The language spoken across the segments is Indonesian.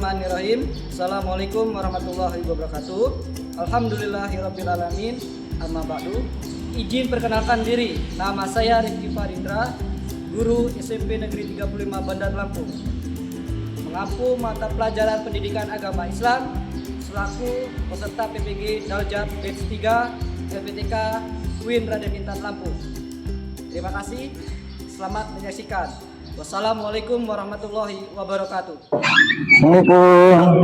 Bismillahirrahmanirrahim. Assalamualaikum warahmatullahi wabarakatuh. Alhamdulillahirrabbilalamin. Amma ba'du. Izin perkenalkan diri. Nama saya Rifki Farindra, guru SMP Negeri 35 Bandar Lampung. Mengampu mata pelajaran pendidikan agama Islam selaku peserta PPG Daljab Batch 3 LPTK UIN Raden Intan Lampung. Terima kasih. Selamat menyaksikan. Wassalamualaikum warahmatullahi wabarakatuh. Assalamualaikum.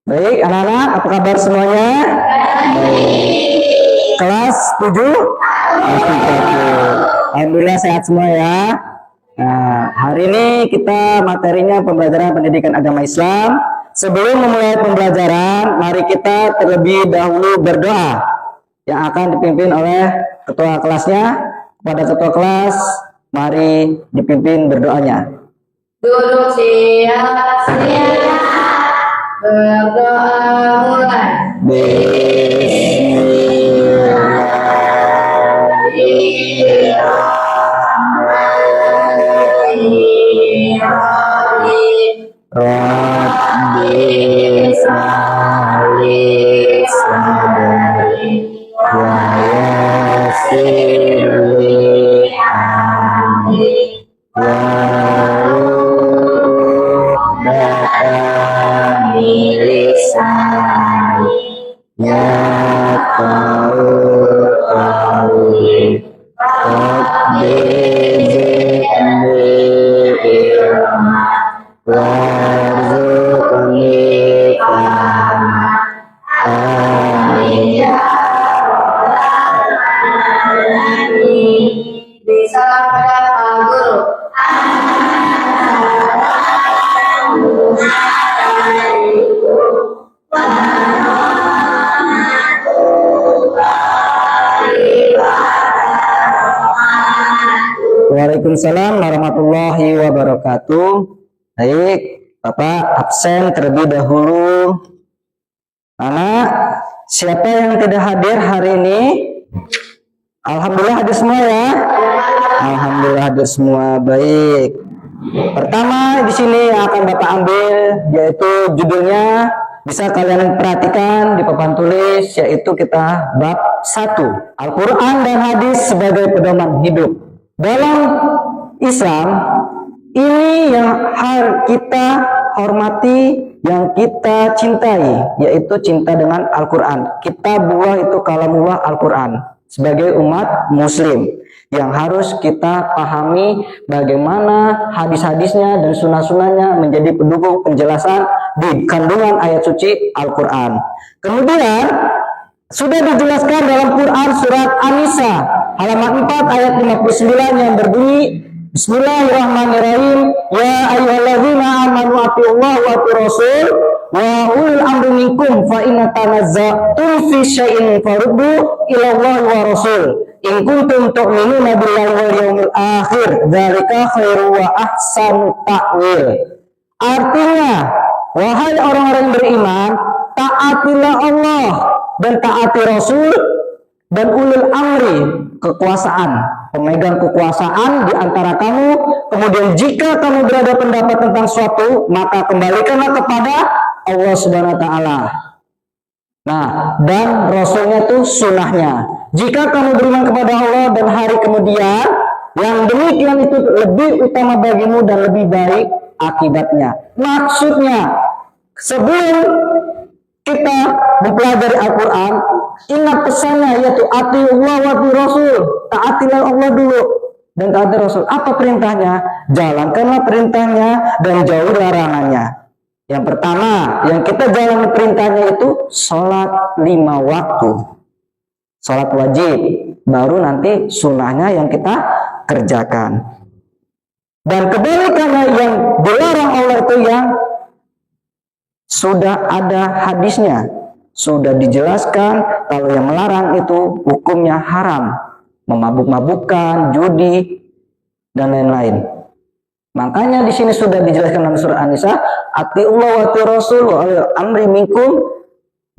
Baik, anak-anak, apa kabar semuanya? Baik. Kelas 7? Alhamdulillah sehat semua ya. Nah, hari ini kita materinya pembelajaran pendidikan agama Islam. Sebelum memulai pembelajaran, mari kita terlebih dahulu berdoa yang akan dipimpin oleh ketua kelasnya. Kepada ketua kelas, mari dipimpin berdoanya. Duduk siap-siap, berdoa mulai. Bismillahirrahmanirrahim. Rabbi sholli sadri wa yassir li amri wa lisani yafqahu qawli rabbi zidni ilma warzuqni fahma amin ya Bisa pada Pak Guru. Waalaikumsalam warahmatullahi wabarakatuh. Baik, Bapak absen terlebih dahulu. Anak, siapa yang tidak hadir hari ini? Alhamdulillah hadir semua ya. Alhamdulillah hadir semua. Baik. Pertama di sini yang akan Bapak ambil yaitu judulnya, bisa kalian perhatikan di papan tulis, yaitu kita bab 1, Al-Quran dan Hadis sebagai pedoman hidup. Dalam Islam, ini yang harus kita hormati, yang kita cintai, yaitu cinta dengan Al-Quran. Kitabullah itu kalamullah Al-Quran. Sebagai umat muslim yang harus kita pahami bagaimana hadis-hadisnya dan sunnah-sunnahnya menjadi pendukung penjelasan di kandungan ayat suci Al-Quran. Kemudian sudah dijelaskan dalam Quran surat An-Nisa halaman 4 ayat 59 yang berbunyi, Bismillahirrahmanirrahim. Ya ayyuhalladzina amanu atiullaha wa atiur rasul wa ulil amri minkum fa inna tanazza'tum fi syai'in faruddu ila Allah wa rasul in kuntum tu'minuna billahi wal yawmil akhir dzalika khairu wa ahsanu ta'wil. Artinya, wahai orang-orang yang beriman, taatilah Allah dan taati Rasul dan ulil amri, kekuasaan, pemegang kekuasaan di antara kamu. Kemudian jika kamu berada pendapat tentang suatu, maka kembalikanlah kepada Allah Subhanahu wa taala. Nah, dan Rasulnya itu sunnahnya. Jika kamu beriman kepada Allah dan hari kemudian, yang demikian itu lebih utama bagimu dan lebih baik akibatnya. Maksudnya, sebelum kita mempelajari Al-Quran, ingat pesannya, yaitu atiullah wa atiur rasul, taatilah Allah dulu dan taati Rasul. Apa perintahnya? Jalankanlah perintahnya dan jauhi larangannya. Yang pertama, yang kita jalan perintahnya itu sholat 5 waktu, sholat wajib, baru nanti sunnahnya yang kita kerjakan. Dan kebalikannya, yang dilarang Allah itu yang sudah ada hadisnya, sudah dijelaskan kalau yang melarang itu hukumnya haram, memabuk-mabukkan, judi, dan lain-lain. Makanya di sini sudah dijelaskan dalam surah An-Nisa, atiullah wa atiur rasul wa ulil amri minkum,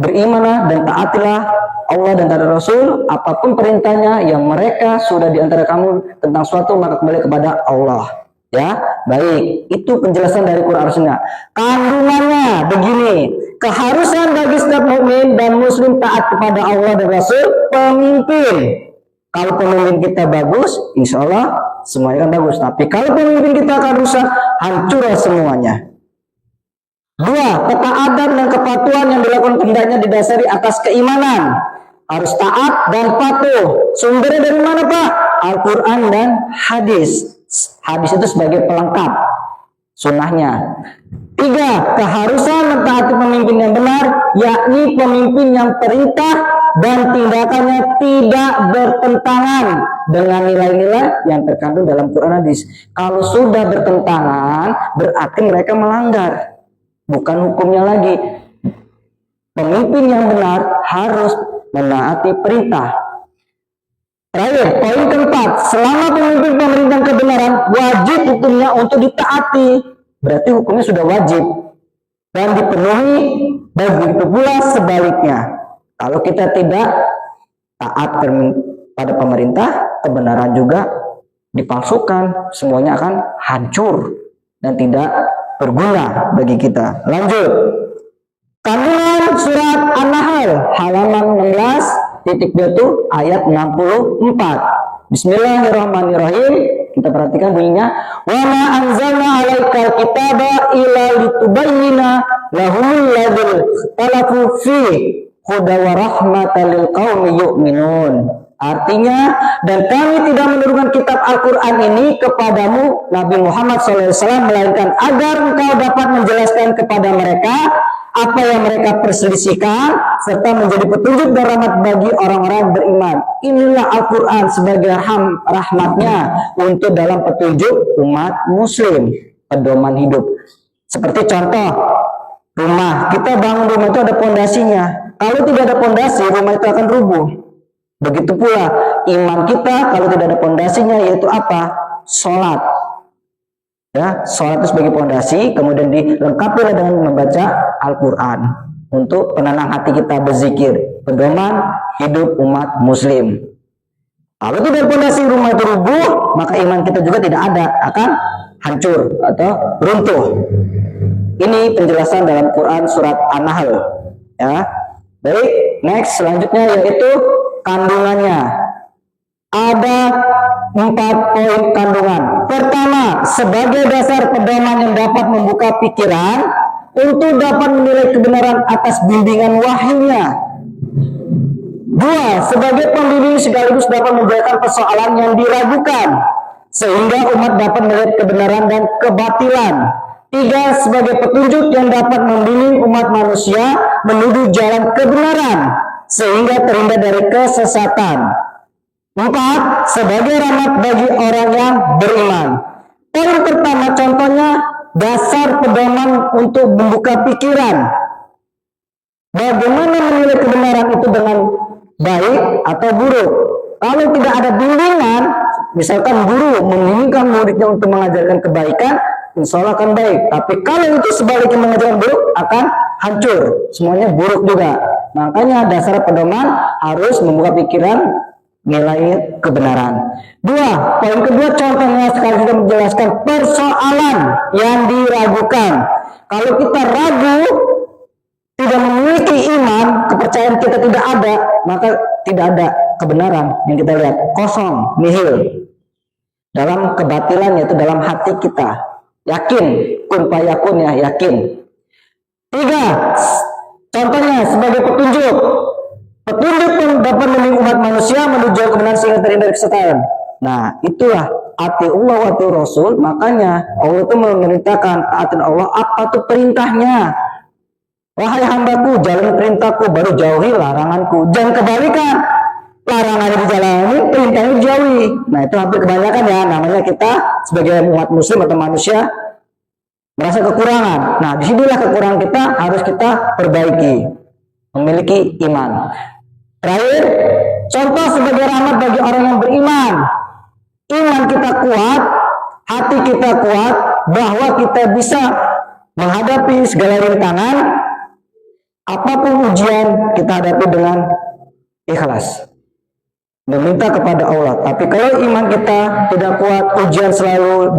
berimanlah dan taatilah Allah dan taati Rasul, apapun perintahnya yang mereka sudah di antara kamu tentang suatu, maka kembali kepada Allah. Ya, baik. Itu penjelasan dari Quran Sunnah. Kandungannya begini. Keharusan bagi setiap mukmin dan muslim taat kepada Allah dan Rasul, pemimpin. Kalau pemimpin kita bagus, insya Allah semuanya kan bagus. Tapi kalau pemimpin kita akan rusak, hancur semuanya. Dua, ketaatan dan kepatuhan yang dilakukan hendaknya didasari atas keimanan. Harus taat dan patuh. Sumbernya dari mana, Pak? Al-Quran dan hadis. Hadis itu sebagai pelengkap sunnahnya. Tiga, keharusan mentaati pemimpin yang benar, yakni pemimpin yang perintah dan tindakannya tidak bertentangan dengan nilai-nilai yang terkandung dalam Quran hadis. Kalau sudah bertentangan, berarti mereka melanggar. Bukan hukumnya lagi. Pemimpin yang benar harus menaati perintah. Terakhir, poin keempat, selama pemimpin pemerintah kebenaran, wajib hukumnya untuk ditaati. Berarti hukumnya sudah wajib dan dipenuhi. Begitu pula sebaliknya. Kalau kita tidak taat pada pemerintah, kebenaran juga dipalsukan. Semuanya akan hancur dan tidak berguna bagi kita. Lanjut. Kandungan surat An-Nahl halaman 16.2 ayat 64. Bismillahirrahmanirrahim. Kita perhatikan bunyinya. Wa ma anzalna 'alaikal kitaba illa litubayyana lahumul ladzina ikhtalafu fihi hudan wa rahmatan lil qaumi yu'minun. Artinya, dan kami tidak menurunkan kitab Al-Quran ini kepadamu Nabi Muhammad SAW, melainkan agar engkau dapat menjelaskan kepada mereka apa yang mereka perselisihkan, serta menjadi petunjuk dan rahmat bagi orang-orang beriman. Inilah Al-Quran sebagai rahmatnya untuk dalam petunjuk umat muslim, pedoman hidup. Seperti contoh rumah, kita bangun rumah itu ada pondasinya. Kalau tidak ada pondasi, rumah itu akan rubuh. Begitu pula iman kita, kalau tidak ada pondasinya, yaitu apa? Sholat. Ya, sholat itu sebagai pondasi, kemudian dilengkapi dengan membaca Al-Quran untuk penenang hati kita berzikir, pedoman hidup umat muslim. Kalau tidak pondasi rumah itu rubuh, maka iman kita juga tidak ada, akan hancur atau runtuh. Ini penjelasan dalam Quran surat An-Nahl. Ya, baik. Next, selanjutnya yaitu kandungannya. Ada 4 poin kandungan. Pertama, sebagai dasar pedoman yang dapat membuka pikiran untuk dapat menilai kebenaran atas bimbingan wahyunya. 2, sebagai pembimbing sekaligus dapat membedakan persoalan yang diragukan sehingga umat dapat melihat kebenaran dan kebatilan. 3, sebagai petunjuk yang dapat membimbing umat manusia menuju jalan kebenaran sehingga terhindar dari kesesatan. 4, sebagai rahmat bagi orang yang beriman. Poin pertama, contohnya dasar pedoman untuk membuka pikiran. Bagaimana menilai kebenaran itu dengan baik atau buruk? Kalau tidak ada bimbingan, misalkan guru membimbingkan muridnya untuk mengajarkan kebaikan, insya Allah akan baik. Tapi kalau itu sebaliknya mengajarkan buruk, akan hancur. Semuanya buruk juga. Makanya dasar pedoman harus membuka pikiran, nilai kebenaran. 2, poin kedua, contohnya sekali sudah menjelaskan persoalan yang diragukan. Kalau kita ragu, tidak memiliki iman, kepercayaan kita tidak ada, maka tidak ada kebenaran yang kita lihat, kosong, nihil. Dalam kebatilan, yaitu dalam hati kita. Yakin, kun fayakun, ya, yakin. 3, contohnya sebagai petunjuk. Petunjuk yang dapat membimbing umat manusia menuju kebenaran sehingga terhindar dari kesesatan. Nah, itulah ati Allah wa ati Rasul. Makanya Allah itu memerintahkan taati Allah, apa tuh perintahnya? Wahai hambaku, jalan perintahku, baru jauhi laranganku. Jangan kebalikan, larangannya dijalani, perintahnya dijauhi. Nah, itu hampir kebanyakan ya. Namanya kita sebagai umat muslim atau manusia merasa kekurangan. Nah, disinilah kekurangan kita harus kita perbaiki, memiliki iman. Terakhir, contoh sebagai rahmat bagi orang yang beriman. Iman kita kuat, hati kita kuat, bahwa kita bisa menghadapi segala rintangan, apapun ujian kita hadapi dengan ikhlas. meminta kepada Allah. Tapi kalau iman kita tidak kuat, ujian selalu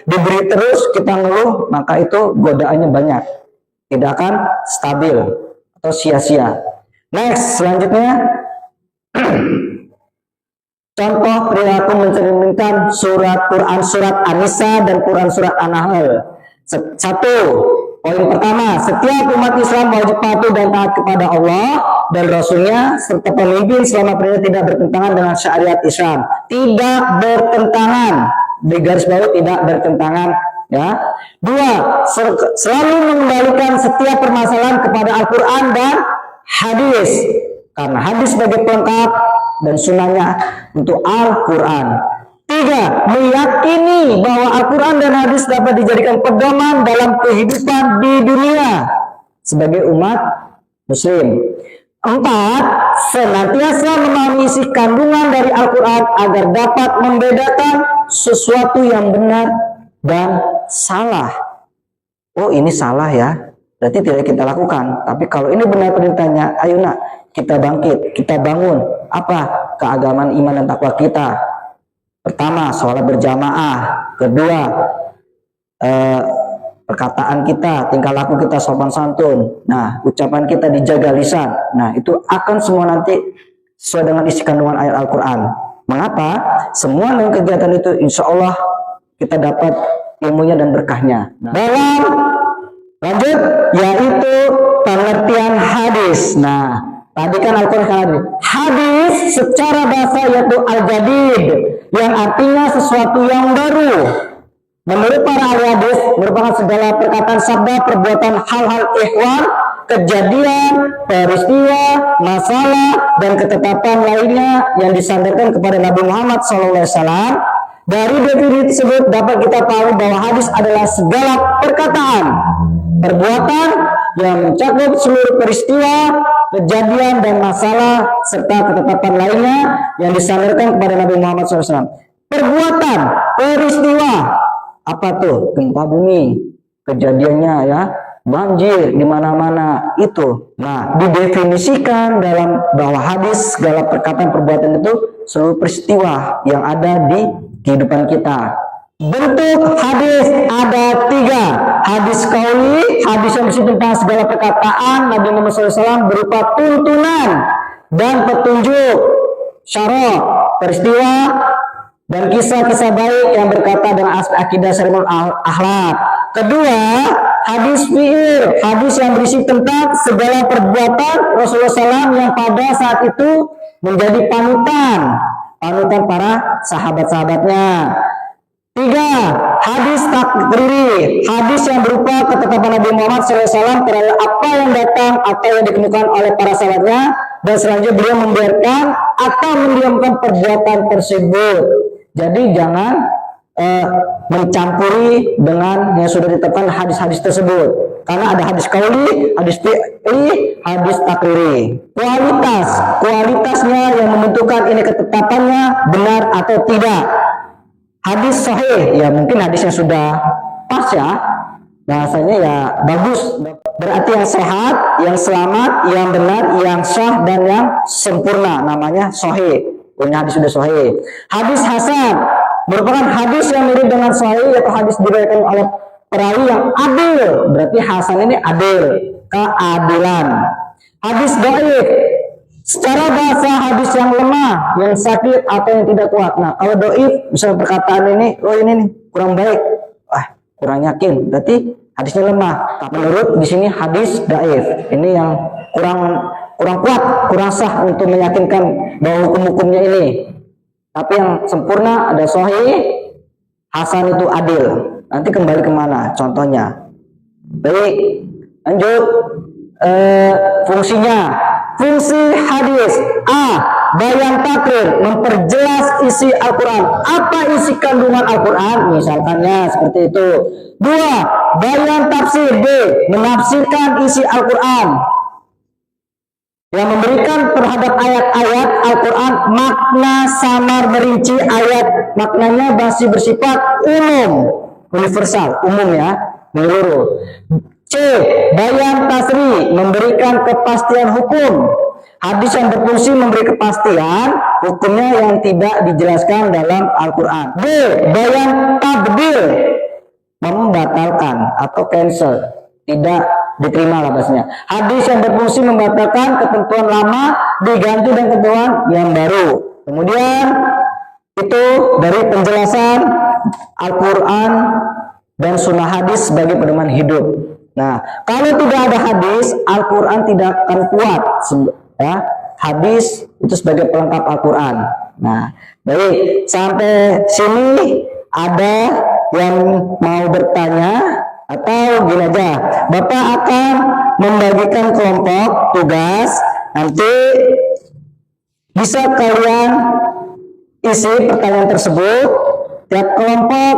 diberi terus, kita ngeluh, maka itu godaannya banyak, tidak akan stabil atau sia-sia. Next, selanjutnya contoh perilaku mencerminkan surat Quran surat An-Nisa dan Quran surat An-Nahl. Satu, poin pertama, setiap umat Islam wajib patuh dan taat kepada Allah dan Rasulnya serta pemimpin selama perintah tidak bertentangan dengan syariat Islam. Tidak bertentangan, di garis bawah tidak bertentangan, ya. Dua, selalu mengembalikan setiap permasalahan kepada Al-Quran dan hadis, karena hadis sebagai pelengkap dan sunnahnya untuk Al-Quran. Tiga, meyakini bahwa Al-Quran dan hadis dapat dijadikan pedoman dalam kehidupan di dunia sebagai umat muslim. Empat, senantiasa memahami isi kandungan dari Al-Quran agar dapat membedakan sesuatu yang benar dan salah. Oh, ini salah ya, berarti tidak kita lakukan. Tapi kalau ini benar perintahnya, ayo nak, kita bangkit, kita bangun apa? Keagamaan, iman dan takwa kita. Pertama, sholat berjamaah. Kedua, perkataan kita, tingkah laku kita sopan santun. Nah, ucapan kita dijaga lisan. Nah, itu akan semua nanti sesuai dengan isi kandungan ayat Al-Quran. Mengapa? Semua dengan kegiatan itu insya Allah kita dapat ilmunya dan berkahnya. Nah, dalam lanjut, yaitu pengertian hadis. Nah, tadi kan Al-Quran hadis secara bahasa yaitu al-jadid, yang artinya sesuatu yang baru. Menurut para ahli hadis, merupakan segala perkataan, sabda, perbuatan, hal-hal ihwal, kejadian, peristiwa, masalah, dan ketetapan lainnya yang disandarkan kepada Nabi Muhammad SAW. Dari definisi tersebut dapat kita tahu bahwa hadis adalah segala perkataan, perbuatan yang mencakup seluruh peristiwa, kejadian dan masalah serta ketetapan lainnya yang disandarkan kepada Nabi Muhammad SAW. Perbuatan, peristiwa, apa tuh? Gempa bumi, kejadiannya ya, banjir di mana-mana itu. Nah, didefinisikan dalam bahwa hadis segala perkataan perbuatan itu seluruh peristiwa yang ada di kehidupan kita. Bentuk hadis ada tiga. Hadis qauli, hadis yang berisi tentang segala perkataan Nabi Muhammad SAW berupa tuntunan dan petunjuk, syara, peristiwa, dan kisah-kisah baik yang berkata dengan aspek akidah serta akhlak. Kedua, hadis fi'il, hadis yang berisi tentang segala perbuatan Rasulullah SAW yang pada saat itu menjadi panutan para sahabat-sahabatnya. Tiga, hadis takriri, hadis yang berupa ketetapan Nabi Muhammad SAW terhadap apa yang datang atau yang dikemukakan oleh para sahabatnya, dan selanjutnya beliau membiarkan atau mendiamkan perbuatan tersebut. Jadi jangan mencampuri dengan yang sudah ditetapkan hadis-hadis tersebut, karena ada hadis qauli, hadis fi'li, hadis takriri. Kualitasnya yang menentukan ini ketetapannya benar atau tidak. Hadis sahih, ya mungkin hadisnya sudah pas ya, bahasanya ya bagus, berarti yang sehat, yang selamat, yang benar, yang sah dan yang sempurna, namanya sahih. Punya hadis sudah sahih. Hadis hasan merupakan hadis yang mirip dengan sahih, yaitu hadis diriwayatkan oleh perawi yang adil, berarti hasan ini adil, keadilan. Hadis dhaif secara bahasa hadis yang lemah, yang sakit atau yang tidak kuat. Nah, kalau dhaif misalnya perkataan ini, oh ini nih kurang baik, kurang yakin, berarti hadisnya lemah. Menurut di sini hadis dhaif ini yang kurang kuat, kurang sah untuk meyakinkan bahwa hukum-hukumnya ini. Tapi yang sempurna ada sahih, hasan itu adil. Nanti kembali kemana? Contohnya. Baik, lanjut. Fungsinya. Fungsi hadis. A. Bayan takrir, memperjelas isi Al-Quran. Apa isi kandungan Al-Quran? Misalkannya seperti itu. 2. Bayan tafsir. B. Menafsirkan isi Al-Quran, yang memberikan terhadap ayat-ayat Al-Quran makna samar merinci. Ayat maknanya masih bersifat umum, universal, umum ya, menyeluruh. C. Bayan tasri, memberikan kepastian hukum. Hadis yang berfungsi memberi kepastian hukumnya yang tidak dijelaskan dalam Al-Quran. B. Bayan tabdil, membatalkan atau cancel, tidak diterima labasnya. Hadis yang berfungsi membatalkan ketentuan lama diganti dengan ketentuan yang baru. Kemudian itu dari penjelasan Al-Quran dan sunnah hadis sebagai pedoman hidup. Nah, kalau tidak ada hadis, Al-Quran tidak akan kuat. Ya, hadis itu sebagai pelengkap Al-Quran. Nah, baik, sampai sini ada yang mau bertanya atau gini aja, Bapak akan membagikan kelompok tugas, nanti bisa kalian isi pertanyaan tersebut, tiap kelompok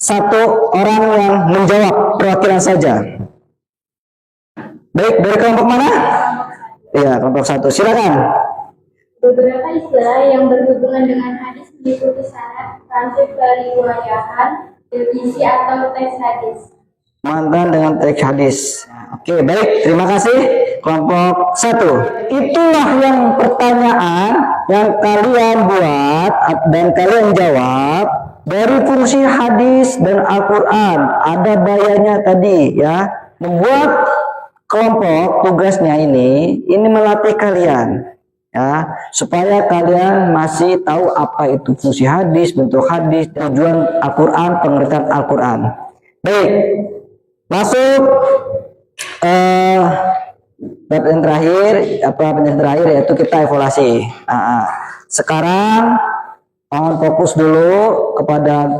satu orang yang menjawab perwakilan saja. Baik, dari kelompok mana? Iya, kelompok satu, silakan. Beberapa istilah yang berhubungan dengan hadis meliputi syarat, prinsip keriwayahan, definisi atau teks hadis. Mantan dengan teks hadis. Oke, baik, terima kasih kelompok satu. Itulah yang pertanyaan yang kalian buat dan kalian jawab dari fungsi hadis dan Al-Quran. Ada bayarnya tadi ya. Membuat kelompok tugasnya ini melatih kalian ya, supaya kalian masih tahu apa itu fungsi hadis, bentuk hadis, tujuan Al-Quran, pengertian Al-Quran. Baik, masuk pertanyaan terakhir yaitu kita evaluasi. Sekarang mohon fokus dulu kepada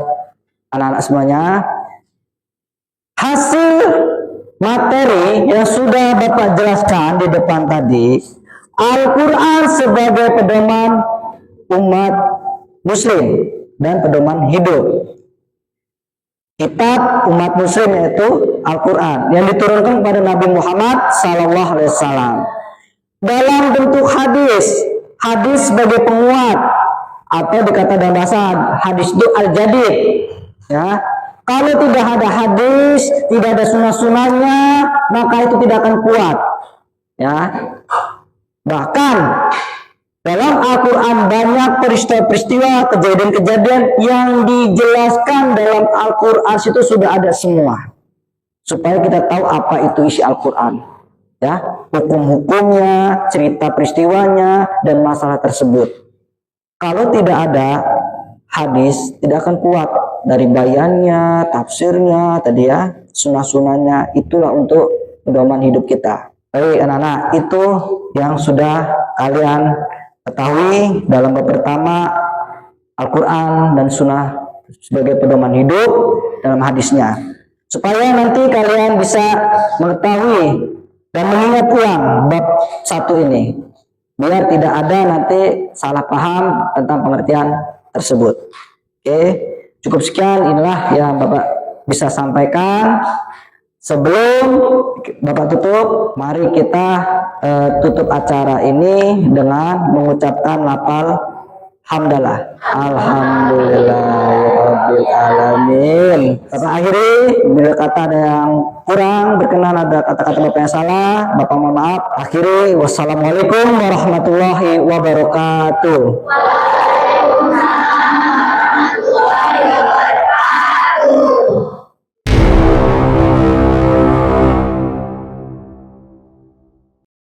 anak-anak semuanya. Hasil materi yang sudah Bapak jelaskan di depan tadi, Al-Quran sebagai pedoman umat muslim dan pedoman hidup. Kitab umat muslim yaitu Al-Quran yang diturunkan kepada Nabi Muhammad SAW dalam bentuk hadis. Hadis sebagai penguat atau dikata dalam bahasa hadis itu al-jadid ya. Kalau tidak ada hadis, tidak ada sunnah-sunnahnya, maka itu tidak akan kuat ya. Bahkan dalam Al-Quran banyak peristiwa-peristiwa, kejadian-kejadian yang dijelaskan dalam Al-Quran itu sudah ada semua, supaya kita tahu apa itu isi Al-Quran ya, hukum-hukumnya, cerita peristiwanya, dan masalah tersebut. Kalau tidak ada hadis, tidak akan kuat. Dari bayannya, tafsirnya, tadi ya, sunnah-sunnahnya, itulah untuk pedoman hidup kita. Baik anak-anak, itu yang sudah kalian ketahui dalam bab pertama, Al-Quran dan sunnah sebagai pedoman hidup dalam hadisnya. Supaya nanti kalian bisa mengetahui dan mengingat ulang bab satu ini, biar tidak ada nanti salah paham tentang pengertian tersebut. Oke, cukup sekian, inilah yang Bapak bisa sampaikan. Sebelum Bapak tutup, mari kita tutup acara ini dengan mengucapkan lafal hamdalah. Alhamdulillahirabbil alamin. Bapak akhiri, bila kata ada yang kurang berkenan, ada kata-kata Bapak yang salah, Bapak mohon maaf. Akhiri, wassalamualaikum warahmatullahi wabarakatuh.